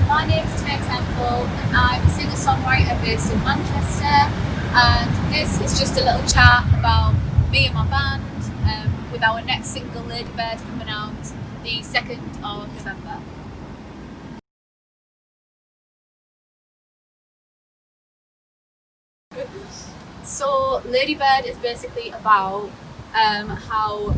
My name's Tay Temple and I'm a singer-songwriter based in Manchester, and this is just a little chat about me and my band with our next single Ladybird coming out the 2nd of November. So Ladybird is basically about how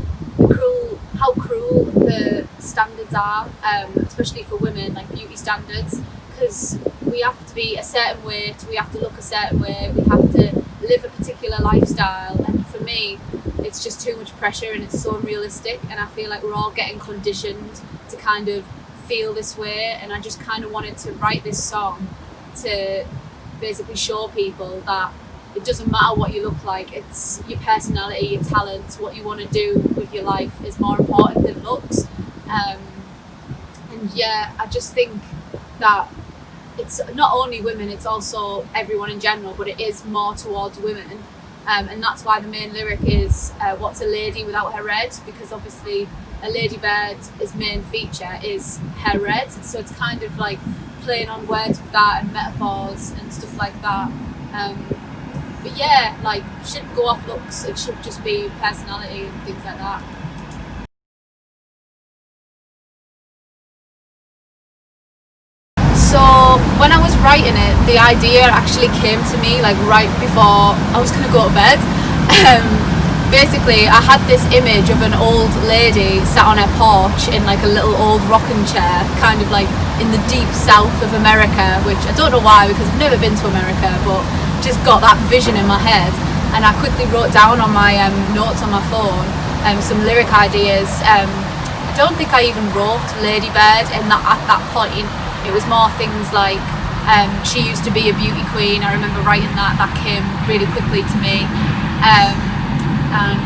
cruel the standards are, especially for women, like beauty standards, because we have to be a certain weight, we have to look a certain way, we have to live a particular lifestyle, and for me it's just too much pressure and it's so unrealistic, and I feel like we're all getting conditioned to kind of feel this way, and I just kind of wanted to write this song to basically show people that it doesn't matter what you look like, it's your personality, your talents, what you want to do with your life is more important than looks. And yeah, I just think that it's not only women, it's also everyone in general, but it is more towards women. And that's why the main lyric is what's a lady without her red, because obviously a ladybird's main feature is her red, so it's kind of like playing on words with that and metaphors and stuff like that. But yeah, like, shouldn't go off looks, it should just be personality and things like that. So when I was writing it, the idea actually came to me like right before I was going to go to bed. Basically, I had this image of an old lady sat on her porch in like a little old rocking chair, kind of like in the deep south of America, which I don't know why, because I've never been to America, but just got that vision in my head, and I quickly wrote down on my notes on my phone some lyric ideas. I don't think I even wrote Ladybird at that point. It was more things like she used to be a beauty queen. I remember writing that came really quickly to me, and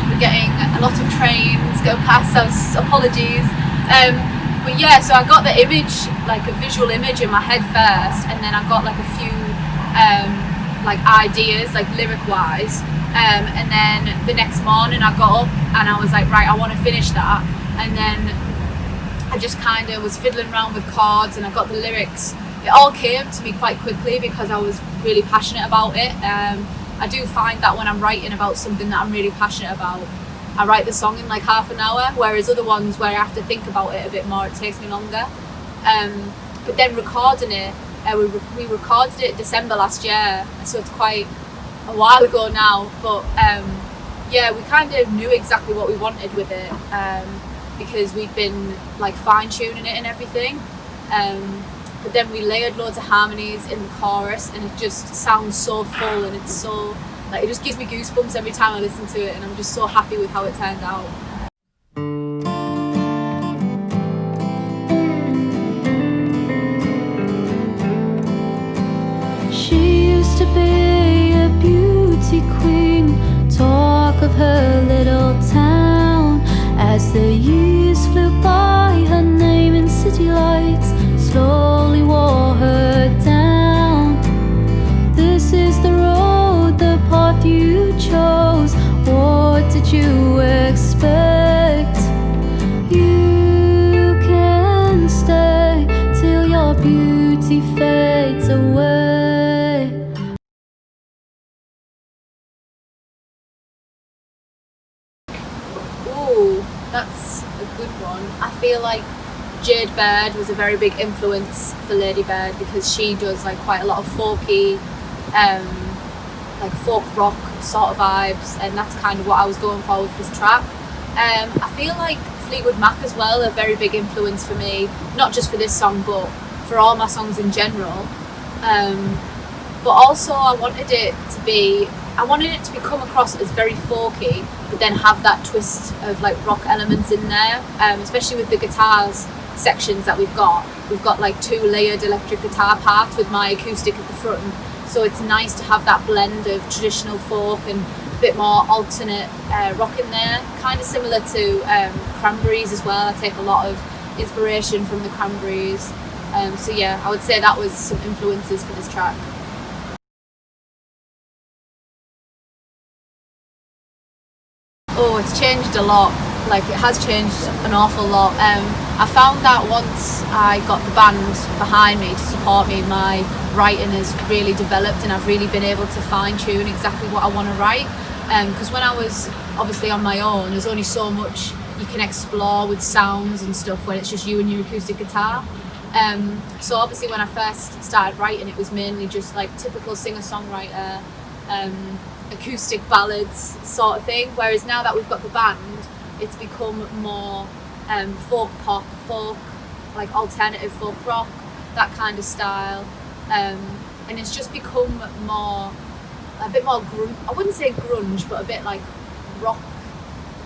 we're getting a lot of trains go past, so apologies. But yeah, so I got the image, like a visual image in my head first, and then I got like a few like ideas, like lyric wise, and then the next morning I got up and I was like, right, I want to finish that, and then I just kind of was fiddling around with chords and I got the lyrics. It all came to me quite quickly because I was really passionate about it. I do find that when I'm writing about something that I'm really passionate about, I write the song in like half an hour, whereas other ones where I have to think about it a bit more, it takes me longer. But then recording it, we recorded it December last year, so it's quite a while ago now, but yeah, we kind of knew exactly what we wanted with it, because we'd been like fine-tuning it and everything, but then we layered loads of harmonies in the chorus and it just sounds so full, and it's so, like, it just gives me goosebumps every time I listen to it, and I'm just so happy with how it turned out. To be a beauty queen, talk of her little town. As the years flew by, her name in city lights slowly wore her down. This is the road, the path you chose. What did you expect? You can stay till your beauty fades away. That's a good one. I feel like Jade Bird was a very big influence for Ladybird because she does like quite a lot of folky, like folk rock sort of vibes, and that's kind of what I was going for with this track. I feel like Fleetwood Mac as well, a very big influence for me, not just for this song but for all my songs in general. But also I wanted it to come across as very folky, but then have that twist of like rock elements in there, especially with the guitars sections that we've got. We've got like 2 layered electric guitar parts with my acoustic at the front, so it's nice to have that blend of traditional folk and a bit more alternate rock in there, kind of similar to Cranberries as well. I take a lot of inspiration from the Cranberries, so yeah, I would say that was some influences for this track. Oh, it's changed a lot. Like, it has changed an awful lot. I found that once I got the band behind me to support me, my writing has really developed, and I've really been able to fine tune exactly what I want to write. Because when I was obviously on my own, there's only so much you can explore with sounds and stuff when it's just you and your acoustic guitar. So obviously when I first started writing, it was mainly just like typical singer-songwriter, acoustic ballads sort of thing. Whereas now that we've got the band, it's become more folk pop, folk, like alternative folk rock, that kind of style. And it's just become a bit more grunge. I wouldn't say grunge, but a bit like rock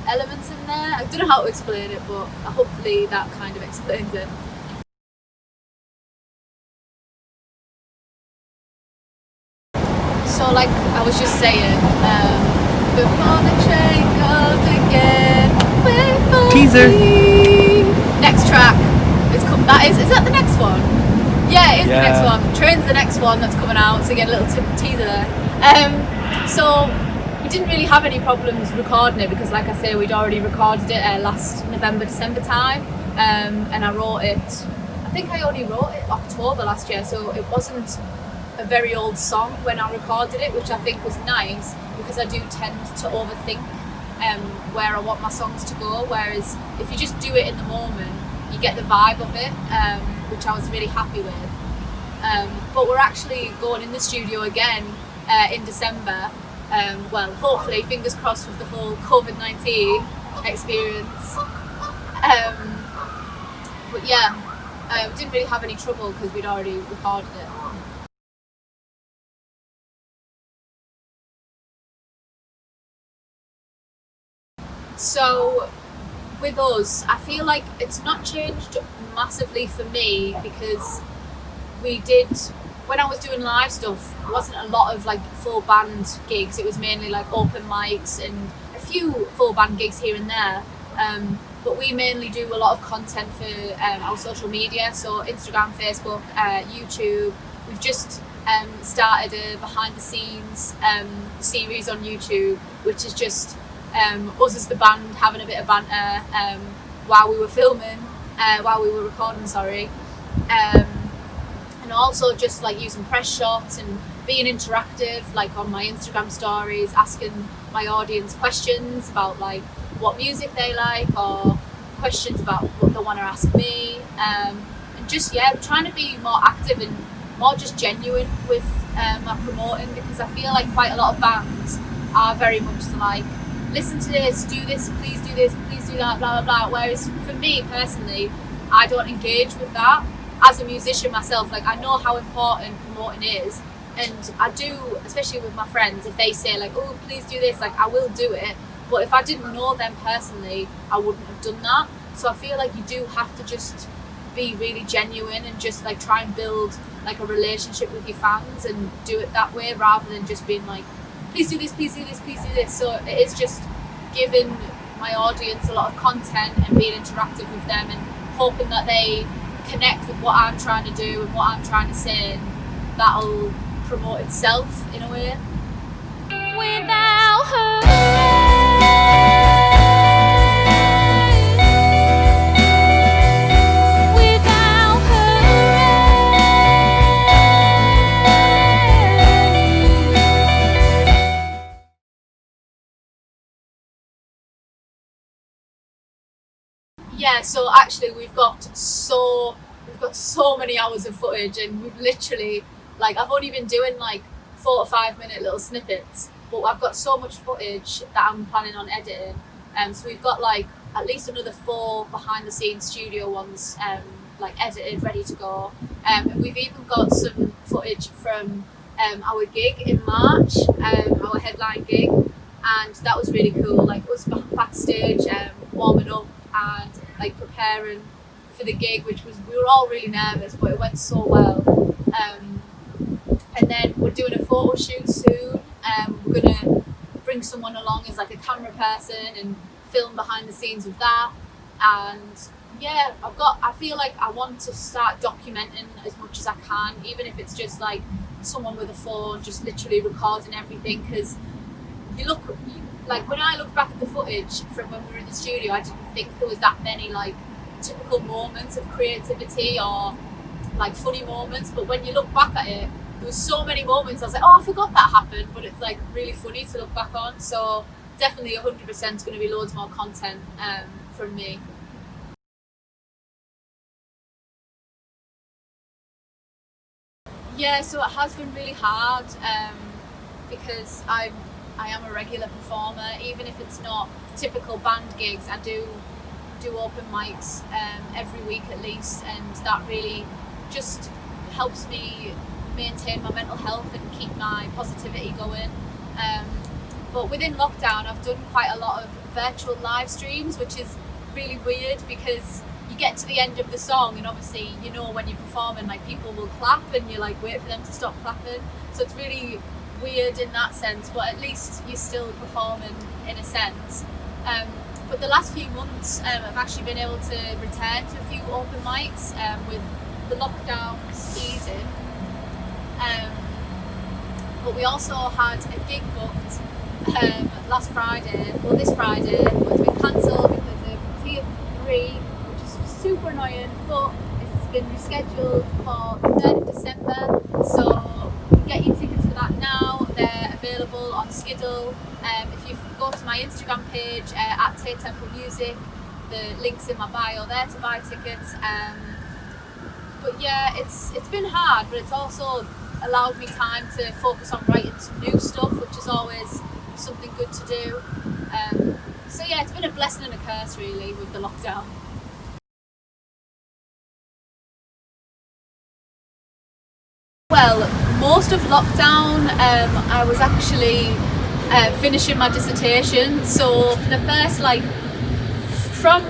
elements in there. I don't know how to explain it, but hopefully that kind of explains it. So like I was just saying, before the train goes again, wait for teaser. me. Next track, is that the next one? Yeah, it is the next one. Train's the next one that's coming out, so you get a little teaser there. So we didn't really have any problems recording it because, like I say, we'd already recorded it last November, December time, and I wrote it. I think I only wrote it October last year, so it wasn't a very old song when I recorded it, which I think was nice because I do tend to overthink where I want my songs to go. Whereas if you just do it in the moment, you get the vibe of it, which I was really happy with. But we're actually going in the studio again in December. Well, hopefully, fingers crossed with the whole COVID-19 experience. But yeah, we didn't really have any trouble because we'd already recorded it. So with us, I feel like it's not changed massively for me because when I was doing live stuff, it wasn't a lot of like full band gigs. It was mainly like open mics and a few full band gigs here and there. But we mainly do a lot of content for our social media, so Instagram, Facebook, YouTube. We've just started a behind the scenes series on YouTube, which is just us as the band having a bit of banter while we were recording, and also just like using press shots and being interactive, like on my Instagram stories, asking my audience questions about like what music they like or questions about what they want to ask me, and just trying to be more active and more just genuine with my promoting, because I feel like quite a lot of bands are very much like, listen to this, do this, please do that, blah blah blah. Whereas for me personally, I don't engage with that. As a musician myself, like I know how important promoting is, and I do, especially with my friends, if they say like, oh please do this, like I will do it. But if I didn't know them personally, I wouldn't have done that. So I feel like you do have to just be really genuine and just like try and build like a relationship with your fans and do it that way, rather than just being like, please do this, please do this, please do this. So it is just giving my audience a lot of content and being interactive with them and hoping that they connect with what I'm trying to do and what I'm trying to say, and that'll promote itself in a way. Without her, without Yeah, so actually we've got so many hours of footage, and we've literally, like, I've only been doing like 4 to 5 minute little snippets, but I've got so much footage that I'm planning on editing. So we've got like at least another 4 behind the scenes studio ones like edited, ready to go. And we've even got some footage from our gig in March, our headline gig, and that was really cool, like us backstage warming up and like preparing for the gig, which was, we were all really nervous, but it went so well. And then we're doing a photo shoot soon. We're gonna bring someone along as like a camera person and film behind the scenes of that. And yeah, I feel like I want to start documenting as much as I can, even if it's just like someone with a phone just literally recording everything. Because like when I look back at the footage from when we were in the studio, I didn't think there was that many like typical moments of creativity or like funny moments, but when you look back at it, there was so many moments I was like, oh, I forgot that happened, but it's like really funny to look back on. So definitely 100% going to be loads more content from me. Yeah, so it has been really hard because I am a regular performer, even if it's not typical band gigs. I do open mics every week at least, and that really just helps me maintain my mental health and keep my positivity going. But within lockdown, I've done quite a lot of virtual live streams, which is really weird because you get to the end of the song and obviously you know when you're performing, like, people will clap and you like wait for them to stop clapping, so it's really weird in that sense, but at least you're still performing in a sense. But the last few months I've actually been able to return to a few open mics with the lockdowns easing, but we also had a gig booked last Friday, well this Friday, but it's been cancelled because of Tier 3, which is super annoying, but it's been rescheduled for the 3rd of December, so you can get your tickets for that now. They're available on Skiddle. If you go to my Instagram page at Tay Temple Music, the link's in my bio there to buy tickets. But yeah, it's been hard, but it's also allowed me time to focus on writing some new stuff, which is always something good to do. So yeah, it's been a blessing and a curse really with the lockdown. Well, most of lockdown I was actually finishing my dissertation, so for the first, like, from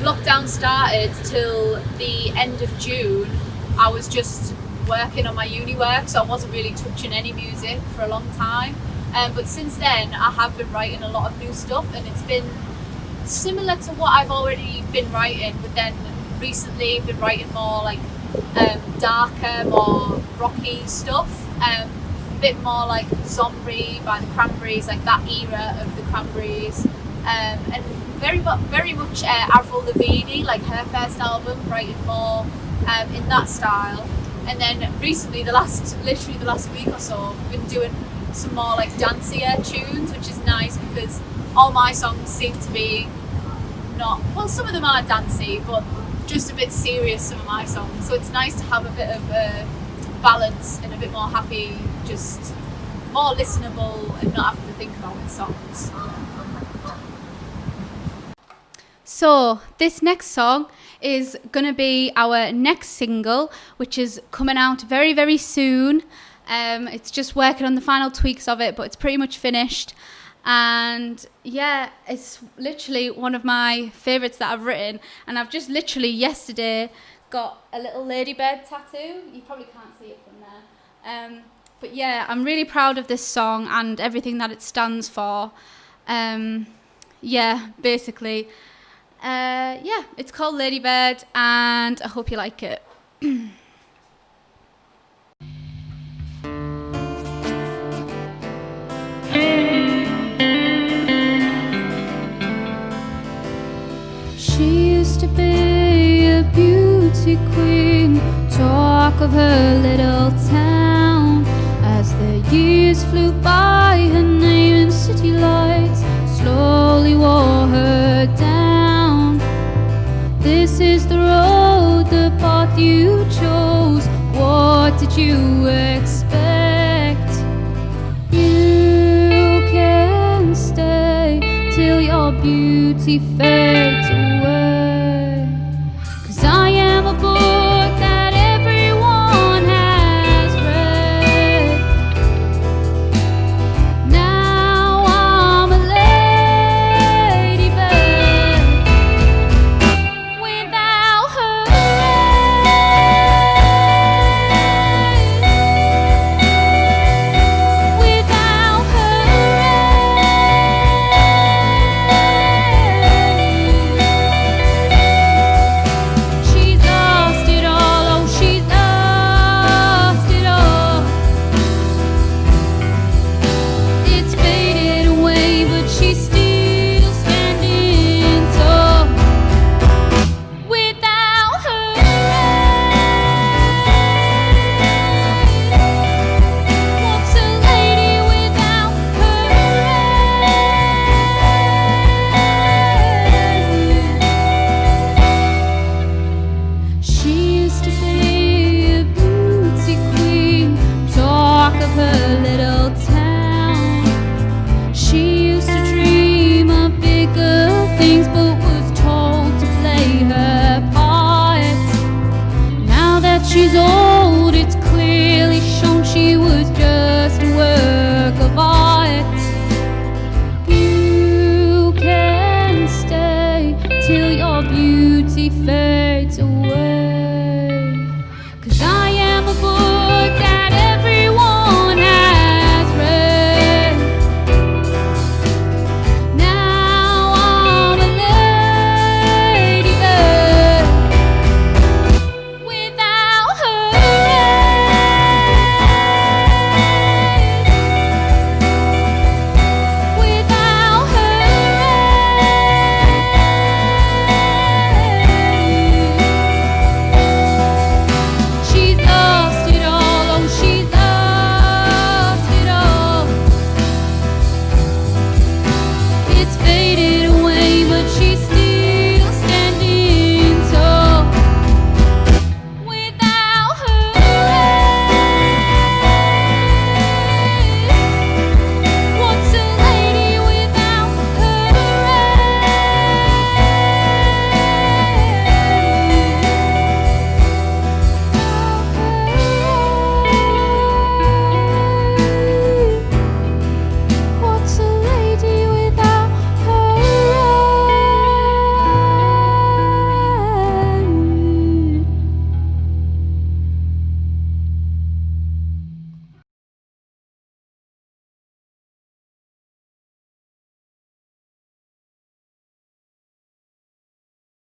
lockdown started till the end of June, I was just working on my uni work, so I wasn't really touching any music for a long time. But since then I have been writing a lot of new stuff, and it's been similar to what I've already been writing, but then recently been writing more like darker, more rocky stuff, a bit more like Zombie by the Cranberries, like that era of the Cranberries, and very much Avril Lavigne, like her first album, writing more in that style. And then recently, literally the last week or so, I've been doing some more like dancier tunes, which is nice because all my songs seem to be not, well, some of them are dancey, but just a bit serious, some of my songs. So it's nice to have a bit of a balance and a bit more happy, just more listenable and not having to think about it songs. So this next song is going to be our next single, which is coming out very, very soon. It's just working on the final tweaks of it, but it's pretty much finished. And yeah, it's literally one of my favourites that I've written. And I've just literally yesterday got a little Ladybird tattoo. You probably can't see it from there. But yeah, I'm really proud of this song and everything that it stands for. Yeah, basically. Yeah, it's called Ladybird, and I hope you like it. She used to be a beauty queen, talk of her little town. As the years flew by, her name in city lights slowly wore her down. This is the road, the path you chose. What did you expect? You can stay till your beauty fades